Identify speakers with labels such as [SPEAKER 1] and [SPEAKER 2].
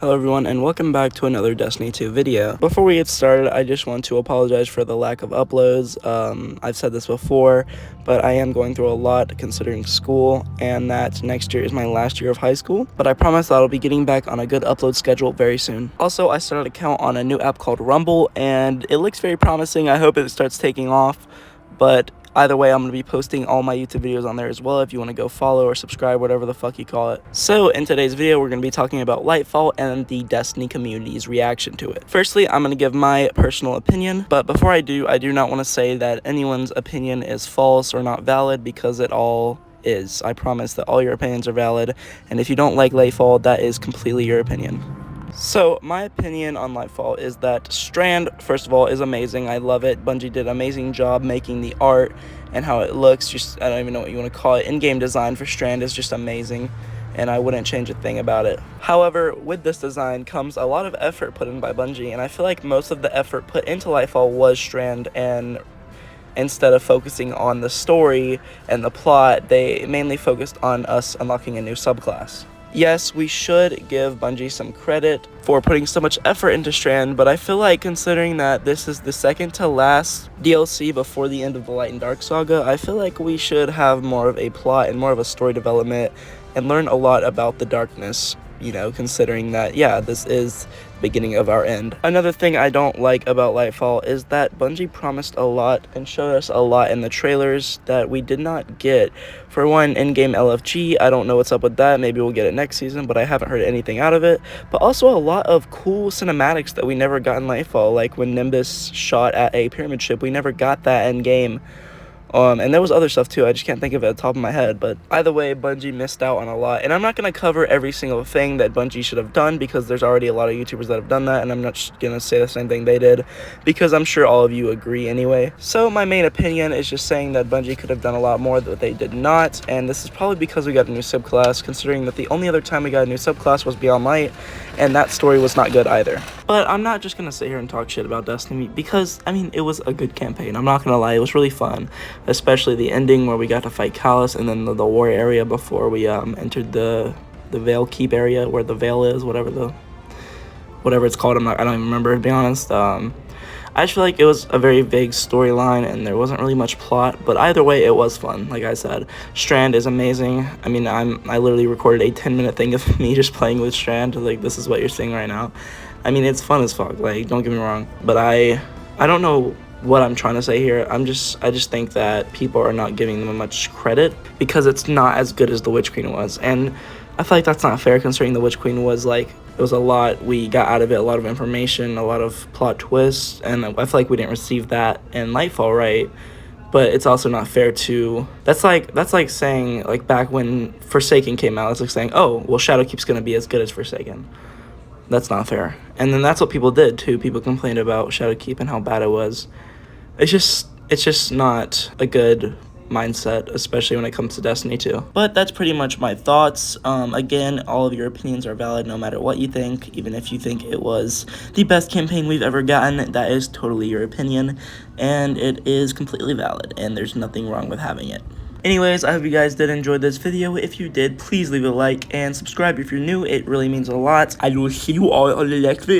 [SPEAKER 1] Hello everyone, and welcome back to another Destiny 2 video. Before we get started, I just want to apologize for the lack of uploads. I've said this before, but I am going through a lot considering school, and that next year is my last year of high school. But I promise that I'll be getting back on a good upload schedule very soon. Also, I started an account on a new app called Rumble, and it looks very promising. I hope it starts taking off, but either way, I'm going to be posting all my YouTube videos on there as well if you want to go follow or subscribe, whatever the fuck you call it. So, in today's video, we're going to be talking about LightFall and the Destiny community's reaction to it. Firstly, I'm going to give my personal opinion, but before I do not want to say that anyone's opinion is false or not valid, because it all is. I promise that all your opinions are valid, and if you don't like LightFall, that is completely your opinion. So, my opinion on LightFall is that Strand, first of all, is amazing. I love it. Bungie did an amazing job making the art and how it looks. Just, I don't even know what you want to call it. In-game design for Strand is just amazing, and I wouldn't change a thing about it. However, with this design comes a lot of effort put in by Bungie, and I feel like most of the effort put into LightFall was Strand, and instead of focusing on the story and the plot, they mainly focused on us unlocking a new subclass. Yes, we should give Bungie some credit for putting so much effort into Strand, but I feel like considering that this is the second to last DLC before the end of the Light and Dark saga, I feel like we should have more of a plot and more of a story development and learn a lot about the darkness, you know, considering that, yeah, this is the beginning of our end. Another thing I don't like about LightFall is that Bungie promised a lot and showed us a lot in the trailers that we did not get. For one, in-game LFG, I don't know what's up with that. Maybe we'll get it next season, but I haven't heard anything out of it. But also a lot of cool cinematics that we never got in LightFall, like when Nimbus shot at a pyramid ship. We never got that in-game. And there was other stuff too, I just can't think of it at the top of my head, but either way, Bungie missed out on a lot, and I'm not going to cover every single thing that Bungie should have done, because there's already a lot of YouTubers that have done that, and I'm not just going to say the same thing they did, because I'm sure all of you agree anyway. So my main opinion is just saying that Bungie could have done a lot more that they did not, and this is probably because we got a new subclass, considering that the only other time we got a new subclass was Beyond Light, and that story was not good either. But I'm not just going to sit here and talk shit about Destiny, because, I mean, it was a good campaign. I'm not going to lie, it was really fun. Especially the ending where we got to fight Callus, and then the war area before we entered the Veil Keep area where the Veil is, whatever it's called. I don't even remember, to be honest. I just feel like it was a very vague storyline and there wasn't really much plot, but either way it was fun. Like I said, Strand is amazing. I mean, I literally recorded a 10-minute thing of me just playing with Strand. Like, this is what you're seeing right now. I mean, it's fun as fuck, like, don't get me wrong, but I don't know what I'm trying to say here. I just think that people are not giving them much credit because it's not as good as the Witch Queen was, and I feel like that's not fair considering the Witch Queen was, like, it was a lot we got out of it, a lot of information, a lot of plot twists, and I feel like we didn't receive that in LightFall, right? But it's also not fair to, that's like saying, like, back when Forsaken came out, it's like saying, oh, well, Shadowkeep's gonna be as good as Forsaken. That's not fair. And then that's what people did too. People complained about Shadowkeep and how bad it was. It's just not a good mindset, especially when it comes to Destiny 2. But that's pretty much my thoughts. Again, all of your opinions are valid no matter what you think. Even if you think it was the best campaign we've ever gotten, that is totally your opinion, and it is completely valid, and there's nothing wrong with having it. Anyways, I hope you guys did enjoy this video. If you did, please leave a like and subscribe if you're new. It really means a lot. I will see you all on the next video.